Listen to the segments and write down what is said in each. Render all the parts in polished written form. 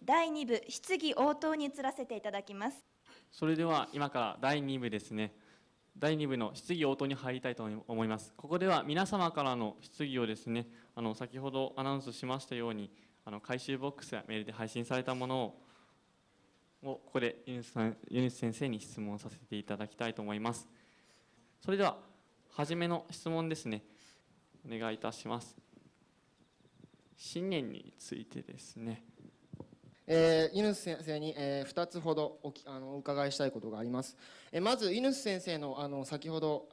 第2部質疑応答に移らせていただきます。それでは今から第2部ですね。第2部の質疑応答に入りたいと思います。ここでは皆様からの質疑をですね、先ほどアナウンスしましたように、回収ボックスやメールで配信されたものをここでユヌス先生に質問させていただきたいと思います。それでは初めの質問ですね、お願いいたします。新年についてですね。ユヌス先生に、2つほどお伺いしたいことがあります。まずユヌス先生の、先ほど、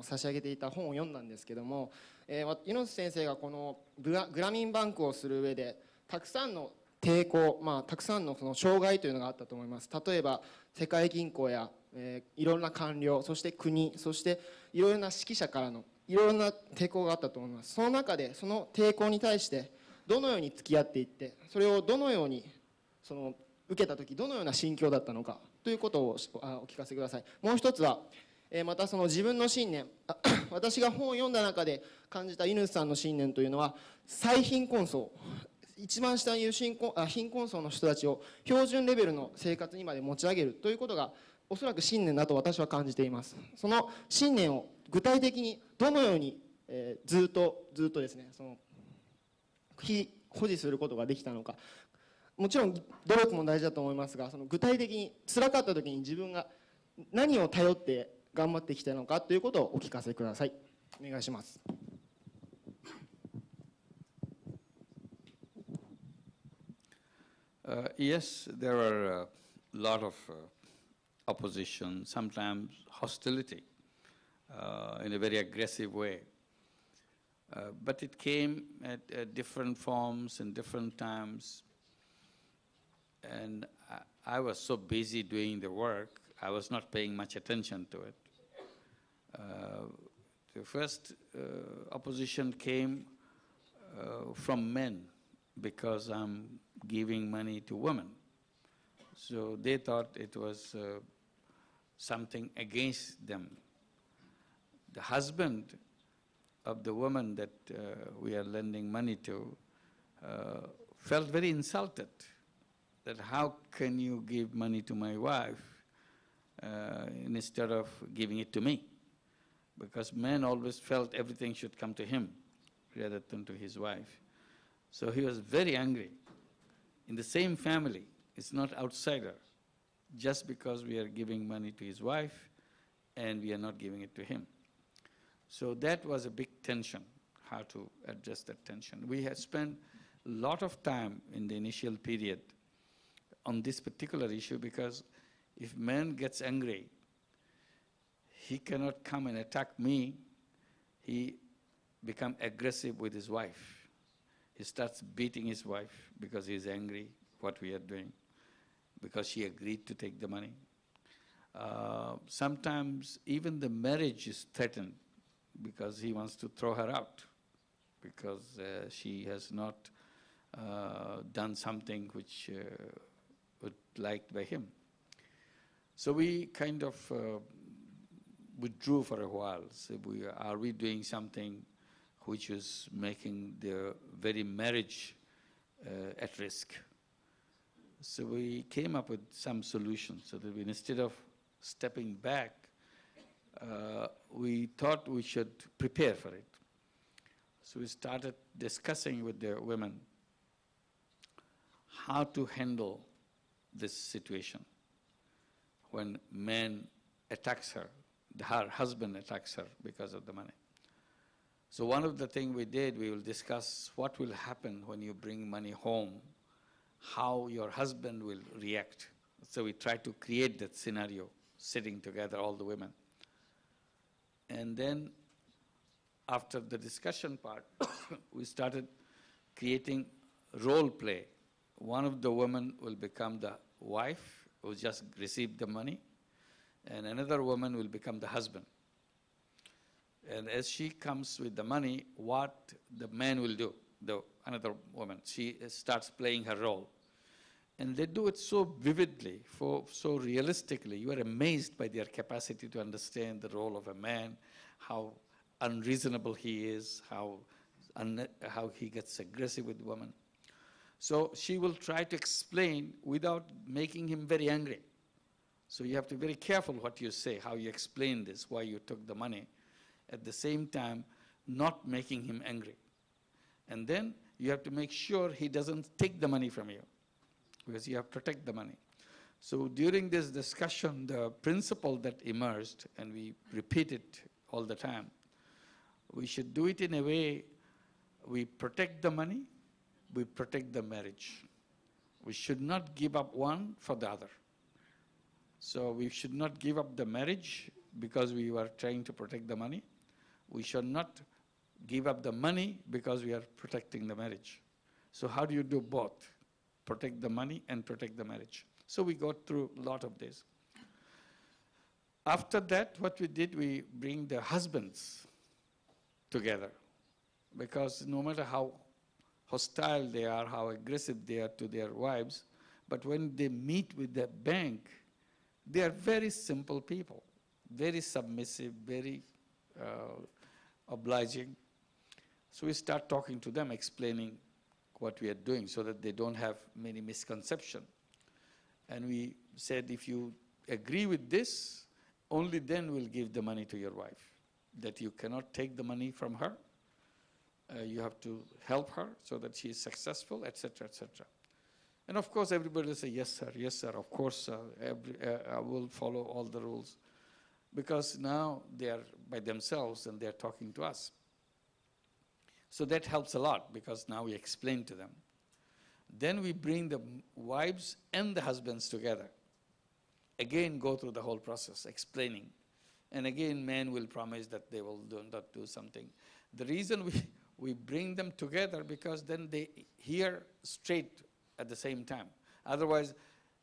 差し上げていた本を読んだんですけども、ユヌス先生がこのグラミンバンクをする上でたくさんの抵抗、たくさんのその障害というのがあったと思います。例えば世界銀行や、いろんな官僚、そして国、そしていろいろな指揮者からのいろいろな抵抗があったと思います。その中でその抵抗に対してどのように付き合っていって、それをどのように受けたときどのような心境だったのかということをお聞かせください。もう一つは、また自分の信念、私が本を読んだ中で感じたユヌスさんの信念というのは、最貧困層、一番下にいる貧困層の人たちを標準レベルの生活にまで持ち上げるということがおそらく信念だと私は感じています。その信念を具体的にどのように、ずっとですね、保持することができたのか。もちろん努力も大事だと思いますが、具体的に辛かった時に自分が何を頼って頑張ってきたのかということをお聞かせください。お願いします。Yes, there are a lot of opposition, sometimes hostility in a very aggressive way. But it came at different forms and different times. And I was so busy doing the work, I was not paying much attention to it. The first opposition came from men because I'm giving money to women. So they thought it was something against them. The husband of the woman that we are lending money to felt very insulted, that how can you give money to my wife instead of giving it to me? Because men always felt everything should come to him rather than to his wife. So he was very angry. In the same family, it's not outsider, just because we are giving money to his wife and we are not giving it to him. So that was a big tension, how to address that tension. We had spent a lot of time in the initial period on this particular issue, because if man gets angry, he cannot come and attack me. He becomes aggressive with his wife. He starts beating his wife because he's angry what we are doing, because she agreed to take the money. Sometimes even the marriage is threatened because he wants to throw her out because she has not done something which was liked by him. So we kind of withdrew for a while. So are we doing something which is making the very marriage at risk? So we came up with some solutions so that instead of stepping back, we thought we should prepare for it. So we started discussing with the women how to handle this situation when man attacks her, her husband attacks her because of the money. So one of the things we did, we will discuss what will happen when you bring money home, how your husband will react. So we try to create that scenario, sitting together, all the women. And then after the discussion part, we started creating role play. One of the women will become the wife who just received the money, and another woman will become the husband. And as she comes with the money, what the man will do, another woman, she starts playing her role. And they do it so vividly, so realistically. You are amazed by their capacity to understand the role of a man, how unreasonable he is, how he gets aggressive with women. So she will try to explain without making him very angry. So you have to be very careful what you say, how you explain this, why you took the money. At the same time, not making him angry. And then you have to make sure he doesn't take the money from you, because you have to protect the money. So during this discussion, the principle that emerged, and we repeat it all the time, we should do it in a way we protect the money, we protect the marriage. We should not give up one for the other. So we should not give up the marriage because we were trying to protect the money. We should not give up the money because we are protecting the marriage. So how do you do both? Protect the money and protect the marriage. So we got through a lot of this. After that, what we did, we bring the husbands together, because no matter how hostile they are, how aggressive they are to their wives, but when they meet with the bank, they are very simple people, very submissive, very obliging. So we start talking to them, explaining what we are doing so that they don't have many misconceptions. And we said, if you agree with this, only then we'll give the money to your wife. That you cannot take the money from her. You have to help her so that she is successful, etc., etc. And of course, everybody will say, yes, sir, of course, I will follow all the rules. Because now they are by themselves and they are talking to us. So that helps a lot, because now we explain to them. Then we bring the wives and the husbands together. Again, go through the whole process, explaining. And again, men will promise that they will not do something. The reason we bring them together, because then they hear straight at the same time. Otherwise,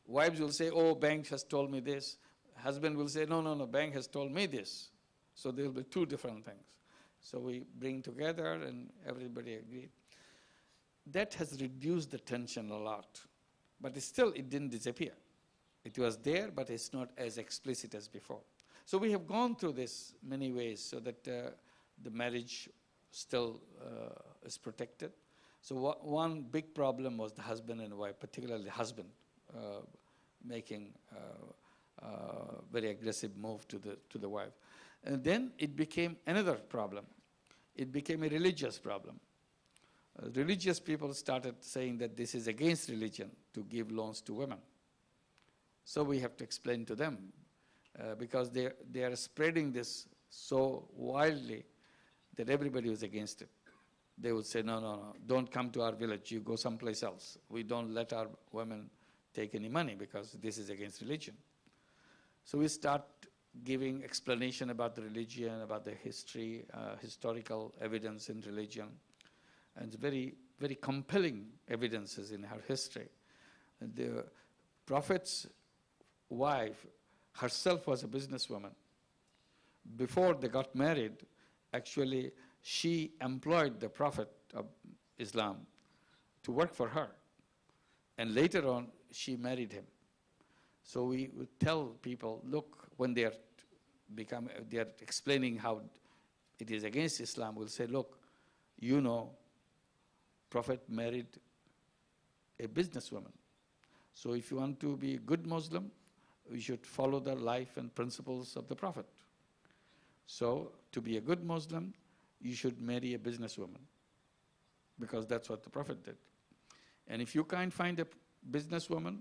wives will say, oh, bank has told me this. Husband will say, no, bank has told me this. So there will be two different things. So we bring together and everybody agreed. That has reduced the tension a lot. But still, it didn't disappear. It was there, but it's not as explicit as before. So we have gone through this many ways so that the marriage still is protected. So one big problem was the husband and wife, particularly the husband making very aggressive move to the wife. And then it became another problem. It became a religious problem. Religious people started saying that this is against religion to give loans to women. So we have to explain to them because they are spreading this so wildly that everybody was against it. They would say, no, don't come to our village, you go someplace else. We don't let our women take any money because this is against religion. So we start giving explanation about the religion, about the history, historical evidence in religion, and very, very compelling evidences in her history. The Prophet's wife herself was a businesswoman. Before they got married, actually, she employed the Prophet of Islam to work for her. And later on, she married him. So we would tell people, look, when they are explaining how it is against Islam, we'll say, look, you know, Prophet married a businesswoman. So if you want to be a good Muslim, you should follow the life and principles of the Prophet. So to be a good Muslim, you should marry a businesswoman, because that's what the Prophet did. And if you can't find a businesswoman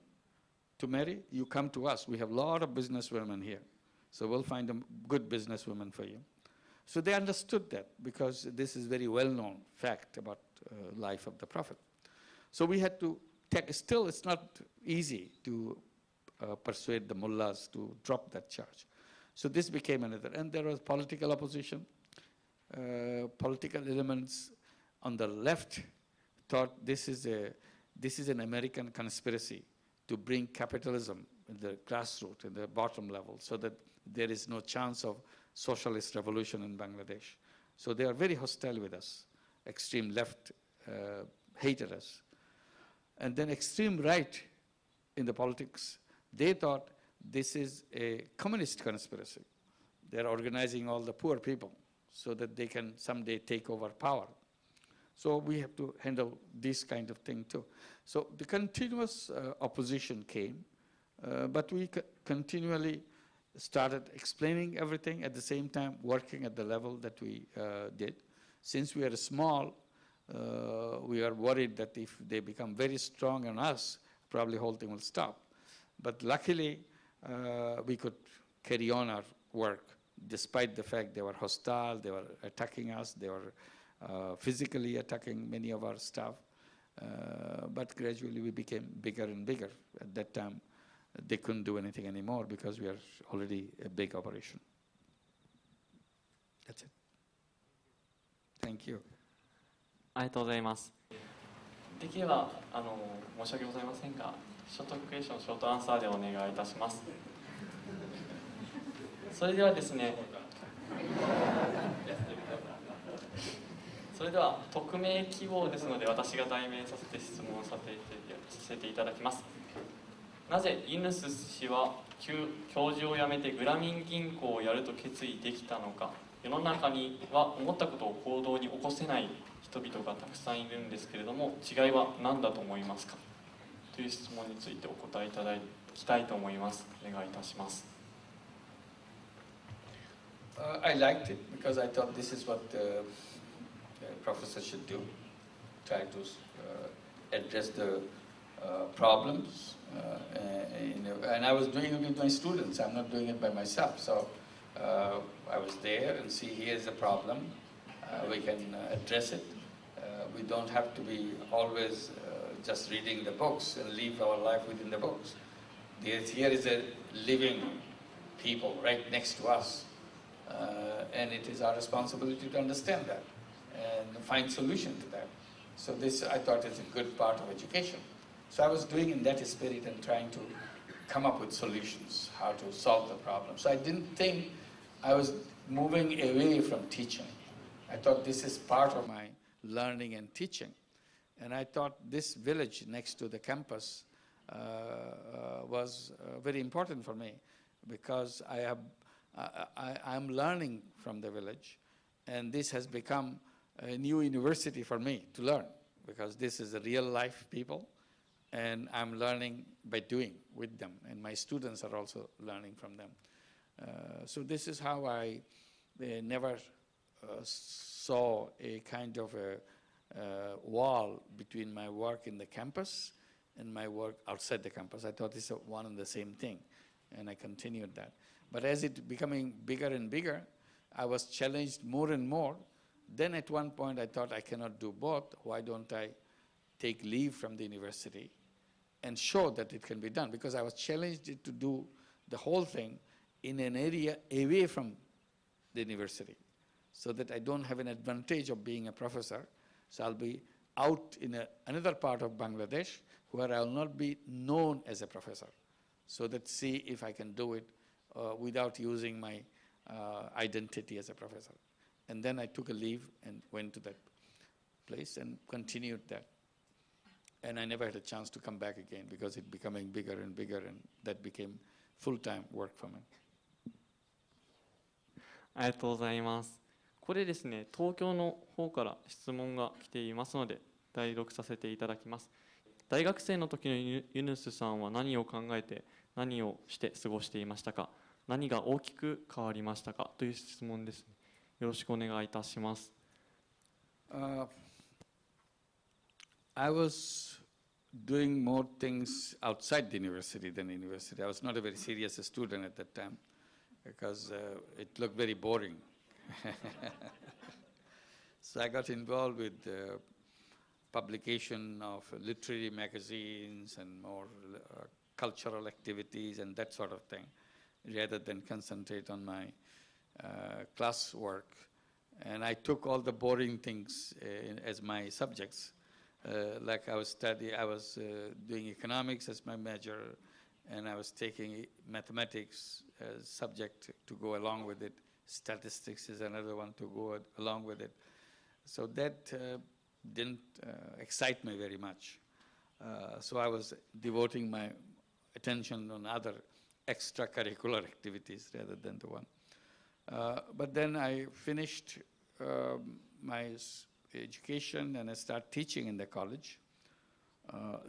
to marry, you come to us. We have a lot of businesswomen here. So we'll find a good businesswoman for you. So they understood that, because this is very well-known fact about life of the Prophet. So we had to still it's not easy to persuade the mullahs to drop that charge. So this became another. And there was political opposition. Political elements on the left thought this is an American conspiracy to bring capitalism in the grassroots, in the bottom level, so that there is no chance of socialist revolution in Bangladesh. So they are very hostile with us. Extreme left hated us. And then extreme right in the politics, they thought this is a communist conspiracy. They're organizing all the poor people so that they can someday take over power. So we have to handle this kind of thing too. So the continuous opposition came, but we continually started explaining everything at the same time, working at the level that we did. Since we are small, we are worried that if they become very strong on us, probably whole thing will stop. But luckily, we could carry on our work, despite the fact they were hostile, they were attacking us, they were physically attacking many of our staff. But gradually we became bigger and bigger. At that time, they couldn't do anything anymore because we are already a big operation. That's it. Thank you. ありがとうございます。できれば申し訳ございませんが、ショートクエスチョン、ショートアンサーでお願いいたします。それではですね、匿名希望ですので、私が代弁させて質問させていただきます。なぜユヌス氏は教授を辞めてグラミン銀行をやると決意できたのか。世の中には思ったことを行動に起こせない人々がたくさんいるんですけれども、違いは何だと思いますかという質問についてお答えいただきたいと思います。お願いいたします。I liked it because I thought this is what the professor should do, try to address the problems. And I was doing it with my students. I'm not doing it by myself. So I was there and see here's a problem. We can address it. We don't have to be always just reading the books and live our life within the books. Here is a living people right next to us. And it is our responsibility to understand that and find solution to that. So this, I thought, is a good part of education. So I was doing in that spirit and trying to come up with solutions, how to solve the problem. So I didn't think I was moving away from teaching. I thought this is part of my learning and teaching. And I thought this village next to the campus was very important for me because I'm learning from the village, and this has become a new university for me to learn because this is a real life people, and I'm learning by doing with them, and my students are also learning from them. So this is how I never saw a kind of a wall between my work in the campus and my work outside the campus. I thought it's one and the same thing, and I continued that. But as it becoming bigger and bigger, I was challenged more and more. Then at one point I thought I cannot do both. Why don't I take leave from the university and show that it can be done? Because I was challenged to do the whole thing in an area away from the university, so that I don't have an advantage of being a professor. So I'll be out in another part of Bangladesh where I'll not be known as a professor. So that see if I can do it without using my identity as a professor. And then I took a leave and went to that place and continued that. And I never had a chance to come back again because it becoming bigger and bigger, and that became full-time work for me. ありがとうございます。これですね、東京の方から質問が来ていますので、代読させていただきます。大学生の時のユヌスさんは何を考えて、何をして過ごしていましたか。何が大きく変わりましたかという質問です、ね。よろしくお願いいたします。I was doing more things outside the university than university. I was not a very serious student at that time because it looked very boring. So I got involved with the publication of literary magazines and more cultural activities and that sort of thing, rather than concentrate on my class work. And I took all the boring things as my subjects. Like I was doing economics as my major, and I was taking mathematics as subject to go along with it. Statistics is another one to go along with it. So that didn't excite me very much. So I was devoting my attention on other extracurricular activities rather than the one. But then I finished my education and I started teaching in the college,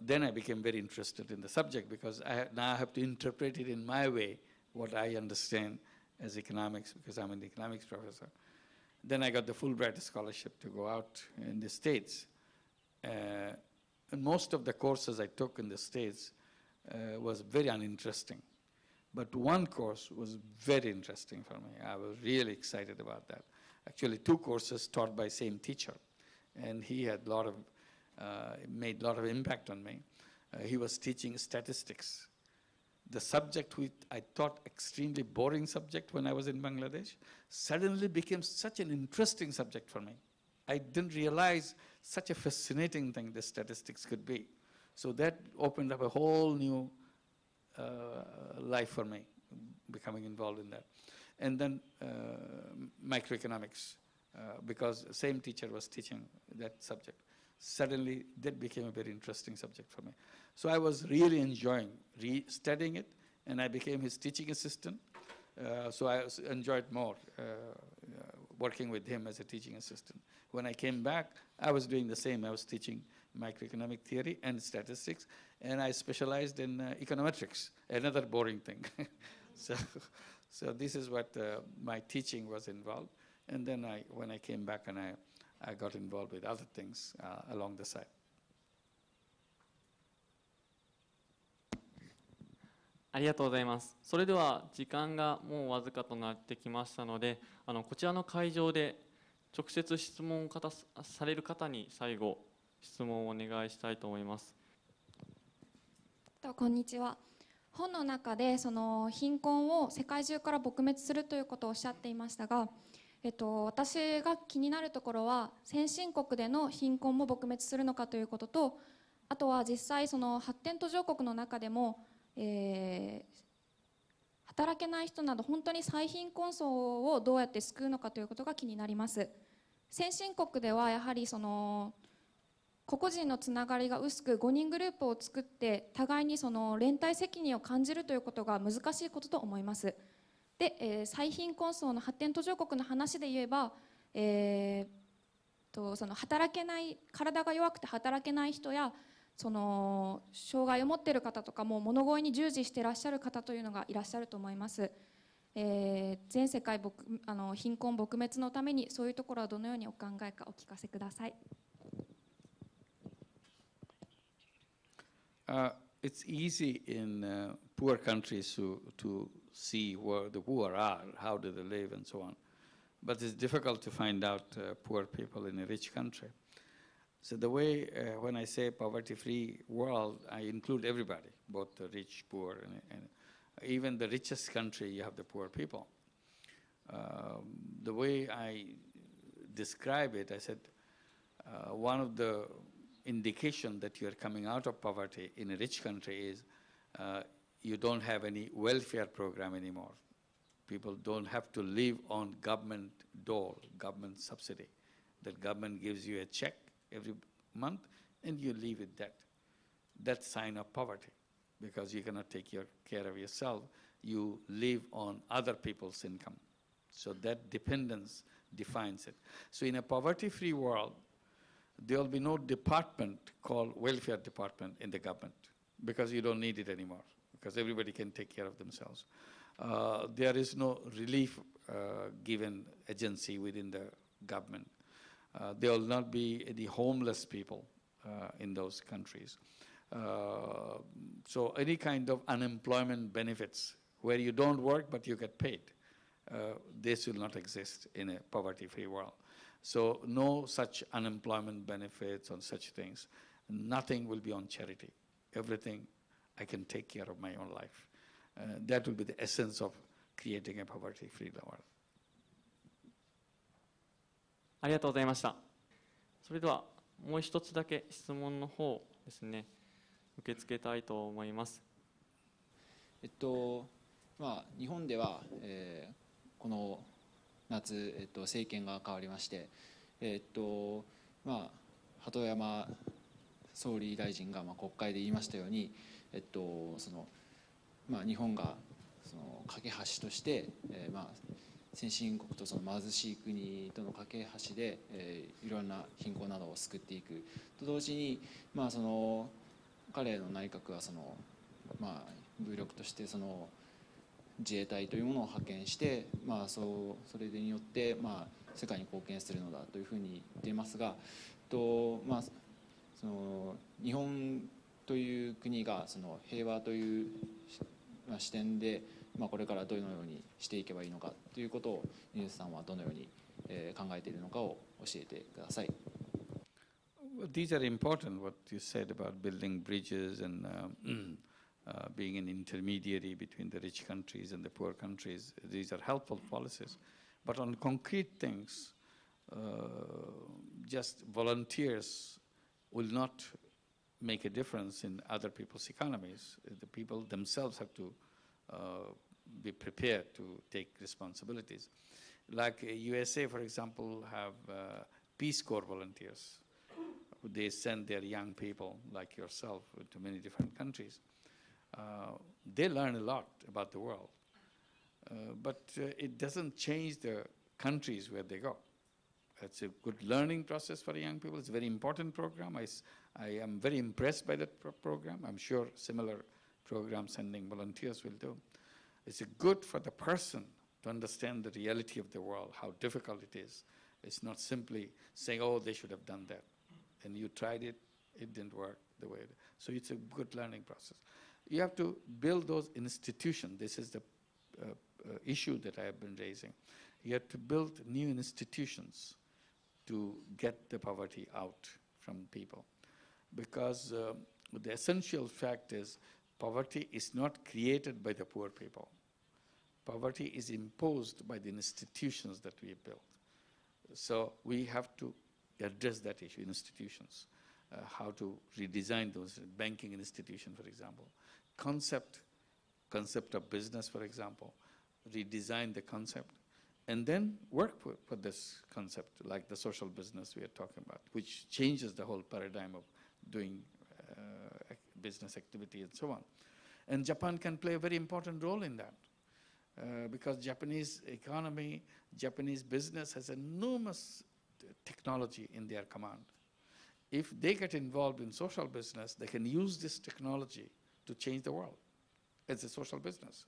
then I became very interested in the subject because now I have to interpret it in my way, what I understand as economics, because I'm an economics professor. Then I got the Fulbright scholarship to go out in the States. And most of the courses I took in the States was very uninteresting. But one course was very interesting for me. I was really excited about that. Actually, 2 courses taught by same teacher. And he had made a lot of impact on me. He was teaching statistics. The subject which I thought extremely boring subject when I was in Bangladesh suddenly became such an interesting subject for me. I didn't realize such a fascinating thing the statistics could be. So that opened up a whole new life for me, becoming involved in that. And then microeconomics, because the same teacher was teaching that subject. Suddenly, that became a very interesting subject for me. So I was really enjoying studying it, and I became his teaching assistant. So I enjoyed more working with him as a teaching assistant. When I came back, I was doing the same. I was teaching microeconomic theory and statistics, and I specialized in econometrics, another boring thing. So this is what my teaching was involved. And then when I came back and I got involved with other things along the side. ありがとうございます。それでは時間がもうわずかとなってきましたので、こちらの会場で直接質問をされる方に最後質問をお願いしたいと思います。こんにちは。本の中でその貧困を世界中から撲滅するということをおっしゃっていましたが、私が気になるところは先進国での貧困も撲滅するのかということと、あとは実際その発展途上国の中でも、働けない人など本当に最貧困層をどうやって救うのかということが気になります。先進国ではやはりその個々人のつながりが薄く5人グループを作って互いにその連帯責任を感じるということが難しいことと思います。で、最貧困層の発展途上国の話で言えば、その働けない体が弱くて働けない人やその障害を持っている方とかも物乞いに従事していらっしゃる方というのがいらっしゃると思います。全世界貧困撲滅のためにそういうところはどのようにお考えかお聞かせください。It's easy in poor countries to see where the poor are, how do they live, and so on. But it's difficult to find out poor people in a rich country. So the way, when I say poverty-free world, I include everybody, both the rich, poor, and even the richest country, you have the poor people. The way I describe it, I said, one of the indication that you're coming out of poverty in a rich country is you don't have any welfare program anymore. People don't have to live on government dole, government subsidy. The government gives you a check every month and you live with that. That's sign of poverty because you cannot take care of yourself. You live on other people's income. So that dependence defines it. So in a poverty-free world, there will be no department called welfare department in the government because you don't need it anymore because everybody can take care of themselves. There is no relief given agency within the government. There will not be any homeless people in those countries. So any kind of unemployment benefits where you don't work but you get paid, this will not exist in a poverty-free world. So no such unemployment benefits or such things. Nothing will be on charity. Everything I can take care of my own life. That will be the essence of creating a poverty-free world. ありがとうございました。それではもう一つだけ質問の方ですね、受け付けたいと思います。日本では、この夏、政権が変わりまして、鳩山総理大臣が国会で言いましたように、日本がその架け橋として、先進国とその貧しい国との架け橋で、いろんな貧困などを救っていくと同時に、その彼の内閣はその、武力としてその自衛隊というものを派遣して、それによって、世界に貢献するのだというふうに言っていますが、その日本という国がその平和という視点で、これからどのようにしていけばいいのかということをユヌスさんはどのように考えているのかを教えてください。These are important, what you said about building bridges and being an intermediary between the rich countries and the poor countries. These are helpful policies. But on concrete things, just volunteers will not make a difference in other people's economies. The people themselves have to be prepared to take responsibilities. Like USA, for example, have Peace Corps volunteers. They send their young people, like yourself, to many different countries. They learn a lot about the world. But it doesn't change the countries where they go. It's a good learning process for young people. It's a very important program. I am very impressed by that program. I'm sure similar programs sending volunteers will do. It's good for the person to understand the reality of the world, how difficult it is. It's not simply saying, oh, they should have done that. And you tried it, it didn't work the way it is. So it's a good learning process. You have to build those institutions. This is the issue that I have been raising. You have to build new institutions to get the poverty out from people. Because the essential fact is poverty is not created by the poor people. Poverty is imposed by the institutions that we build. So we have to address that issue, institutions, how to redesign those, banking institution, for example. Concept of business, for example, redesign the concept, and then work for this concept, like the social business we are talking about, which changes the whole paradigm of doing business activity and so on. And Japan can play a very important role in that, because Japanese economy, Japanese business has enormous technology in their command. If they get involved in social business, they can use this technology to change the world as a social business.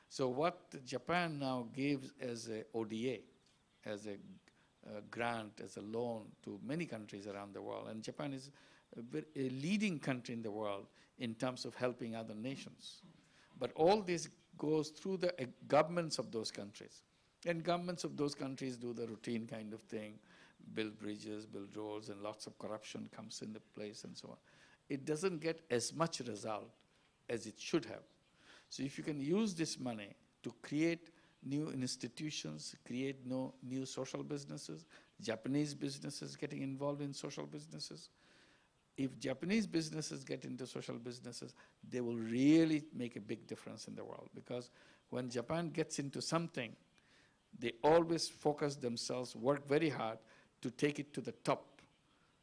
So what Japan now gives as a ODA, as a grant, as a loan to many countries around the world, and Japan is a leading country in the world in terms of helping other nations. But all this goes through the governments of those countries. And governments of those countries do the routine kind of thing, build bridges, build roads, and lots of corruption comes into place and so on. It doesn't get as much result as it should have. So if you can use this money to create new institutions, create new social businesses, Japanese businesses getting involved in social businesses, if Japanese businesses get into social businesses, they will really make a big difference in the world. Because when Japan gets into something, they always focus themselves, work very hard to take it to the top.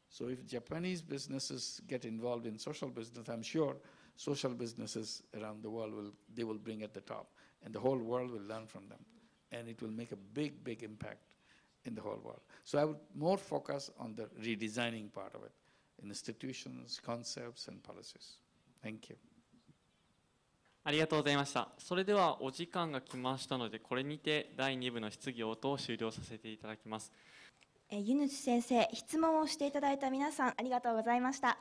So if Japanese businesses get involved in social business, I'm sure social businesses around the world will bring at the top. And the whole world will learn from them. And it will make a big, big impact in the whole world. So I would more focus on the redesigning part of it, institutions, concepts, and policies. Thank you. ありがとうございました。それではお時間が来ましたので、これにて第2部の質疑応答を終了させていただきます。ユヌス先生、質問をしていただいた皆さん、ありがとうございました。